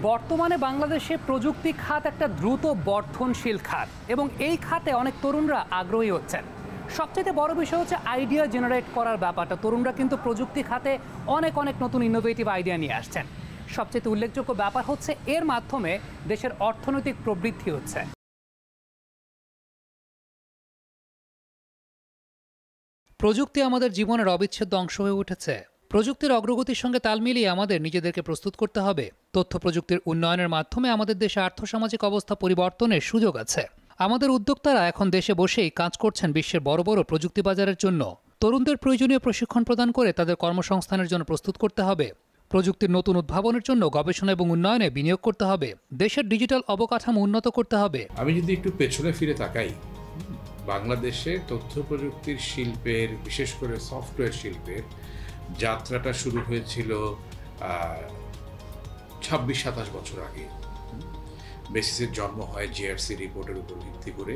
বর্তমানে বাংলাদেশে প্রযুক্তি খাত একটা দ্রুত বর্ধনশীল খাত এবং এই খাতে অনেক তরুণরা আগ্রহী হচ্ছেন। সবচেয়ে বড় বিষয় হচ্ছে আইডিয়া জেনারেট করার ব্যাপারটা। তরুণরা কিন্তু প্রযুক্তি খাতে অনেক নতুন ইনোভেটিভ আইডিয়া নিয়ে আসছেন। সবচেয়ে উল্লেখযোগ্য ব্যাপার হচ্ছে এর মাধ্যমে দেশের অর্থনৈতিক প্রবৃদ্ধি হচ্ছে। প্রযুক্তি আমাদের জীবনের অবিচ্ছেদ্য অংশ হয়ে উঠেছে। প্রযুক্তির অগ্রগতির সঙ্গে তাল মিলিয়ে আমাদের নিজেদেরকে প্রস্তুত করতে হবে। তথ্য প্রযুক্তির উন্নয়নের মাধ্যমে আমাদের দেশে আর্থসামাজিক অবস্থা পরিবর্তনের সুযোগ আছে। আমাদের উদ্যোক্তারা এখন দেশে বসেই কাজ করছেন বিশ্বের বড় বড় প্রযুক্তি বাজারের জন্য। তরুণদের প্রয়োজনীয় প্রশিক্ষণ প্রদান করে তাদের কর্মসংস্থানের জন্য প্রস্তুত করতে হবে। প্রযুক্তির নতুন উদ্ভাবনের জন্য গবেষণা এবং উন্নয়নে বিনিয়োগ করতে হবে। দেশের ডিজিটাল অবকাঠামো উন্নত করতে হবে। আমি যদি একটু পেছনে ফিরে তাকাই, বাংলাদেশে তথ্য প্রযুক্তির শিল্পের, বিশেষ করে সফটওয়্যার শিল্পের যাত্রাটা শুরু হয়েছিল 26-27 বছর আগে। বেসিসের জন্ম হয় জিআরসি রিপোর্টের উপর ভিত্তি করে,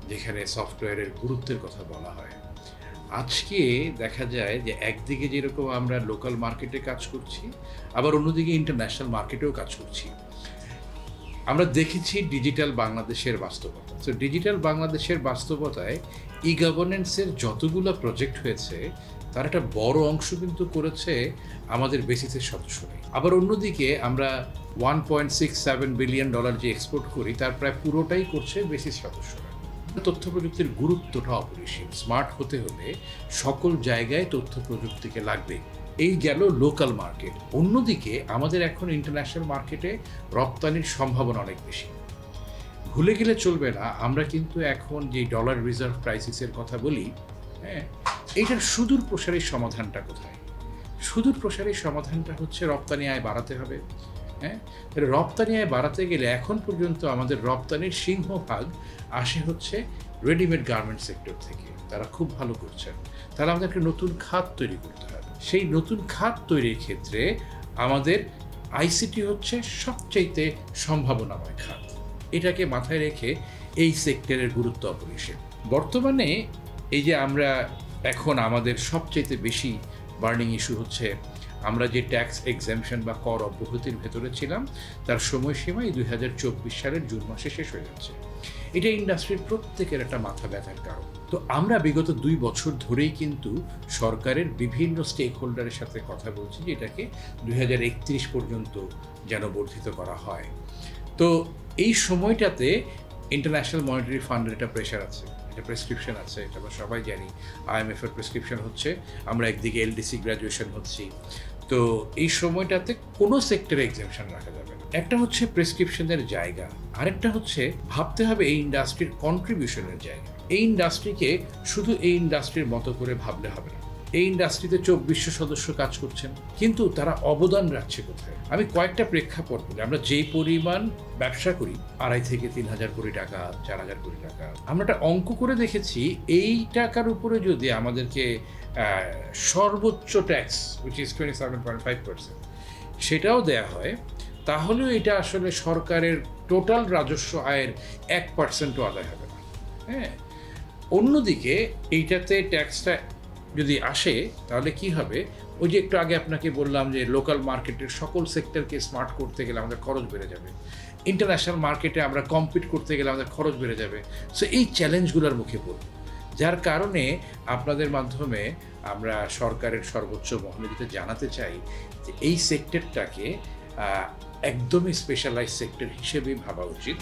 যেখানে সফটওয়্যারের গুরুত্বের কথা বলা হয়। আজকে দেখা যায় যে একদিকে যেরকম আমরা লোকাল মার্কেটে কাজ করছি, আবার অন্যদিকে ইন্টারন্যাশনাল মার্কেটেও কাজ করছি। আমরা দেখেছি ডিজিটাল বাংলাদেশের বাস্তবতা। তো ডিজিটাল বাংলাদেশের বাস্তবতায় ই গভর্নেন্সের যতগুলো প্রজেক্ট হয়েছে তার একটা বড় অংশ কিন্তু করেছে আমাদের বেসিসের সদস্যরাই। আবার অন্যদিকে আমরা $1.67 বিলিয়ন যে এক্সপোর্ট করি তার প্রায় পুরোটাই করছে বেসিস সদস্যরা। তথ্য প্রযুক্তির গুরুত্বটা অপরিসীম। স্মার্ট হতে হলে সকল জায়গায় তথ্য প্রযুক্তিকে লাগবে। এই গেল লোকাল মার্কেট। অন্যদিকে আমাদের এখন ইন্টারন্যাশনাল মার্কেটে রপ্তানির সম্ভাবনা অনেক বেশি। ভুলে গেলে চলবে না, আমরা কিন্তু এখন যে ডলার রিজার্ভ ক্রাইসিসের কথা বলি, হ্যাঁ, এইটার সুদূর প্রসারী সমাধানটা কোথায়? সুদূর প্রসারী সমাধানটা হচ্ছে রপ্তানি আয় বাড়াতে হবে। হ্যাঁ, রপ্তানি আয় বাড়াতে গেলে এখন পর্যন্ত আমাদের রপ্তানির সিংহভাগ আসে হচ্ছে রেডিমেড গার্মেন্ট সেক্টর থেকে। তারা খুব ভালো করছেন। তাহলে আমাদেরকে নতুন খাত তৈরি করতে হবে। সেই নতুন খাত তৈরির ক্ষেত্রে আমাদের আইসিটি হচ্ছে সবচাইতে সম্ভাবনাময় খাত। এটাকে মাথায় রেখে এই সেক্টরের গুরুত্ব অপরিসীম। বর্তমানে এই যে আমরা এখন আমাদের সবচাইতে বেশি বার্নিং ইস্যু হচ্ছে, আমরা যে ট্যাক্স এক্সাম্পশন বা কর অব্যাহতির ভেতরে ছিলাম তার সময়সীমা এই 2024 সালের জুন মাসে শেষ হয়ে যাচ্ছে। এটা ইন্ডাস্ট্রির প্রত্যেকের একটা মাথা ব্যথার কারণ। তো আমরা বিগত 2 বছর ধরেই কিন্তু সরকারের বিভিন্ন স্টেক হোল্ডারের সাথে কথা বলছি যে এটাকে 2031 পর্যন্ত যেন বর্ধিত করা হয়। তো এই সময়টাতে ইন্টারন্যাশনাল মনিটারি ফান্ডের একটা প্রেশার আছে, একটা প্রেসক্রিপশন আছে, এটা আমরা সবাই জানি। IMF এর প্রেসক্রিপশন হচ্ছে, আমরা একদিকে LDC গ্র্যাজুয়েশন হচ্ছি। তো এই সময়টাতে কোনো সেক্টরে এক্সাম্পশন রাখা যাবে না। একটা হচ্ছে প্রেসক্রিপশনের জায়গা, আরেকটা হচ্ছে ভাবতে হবে এই ইন্ডাস্ট্রির কন্ট্রিবিউশনের জায়গা। এই ইন্ডাস্ট্রিকে শুধু এই ইন্ডাস্ট্রির মতো করে ভাবলে হবে না। এই ইন্ডাস্ট্রিতে 2400 সদস্য কাজ করছেন, কিন্তু তারা অবদান রাখছে কোথায়? আমি কয়েকটা প্রেক্ষাপট বলি। আমরা যেই পরিমাণ ব্যবসা করি, 2.5 থেকে 3,000 কোটি টাকা, 4,000 কোটি টাকা, আমরা একটা অঙ্ক করে দেখেছি, এই টাকার উপরে যদি আমাদেরকে সর্বোচ্চ ট্যাক্স which is 27.5% সেটাও দেয়া হয়, তাহলেও এটা আসলে সরকারের টোটাল রাজস্ব আয়ের 1%ও আদায় হবে না। হ্যাঁ, অন্যদিকে এইটাতে ট্যাক্সটা যদি আসে তাহলে কি হবে? ওই যে একটু আগে আপনাকে বললাম যে লোকাল মার্কেটের সকল সেক্টরকে স্মার্ট করতে গেলে আমাদের খরচ বেড়ে যাবে। ইন্টারন্যাশনাল মার্কেটে আমরা কম্পিট করতে গেলে আমাদের খরচ বেড়ে যাবে। সো এই চ্যালেঞ্জগুলোর মুখে পড়ব, যার কারণে আপনাদের মাধ্যমে আমরা সরকারের সর্বোচ্চ মহলেতে জানাতে চাই যে এই সেক্টরটাকে একদমই স্পেশালাইজ সেক্টর হিসেবেই ভাবা উচিত।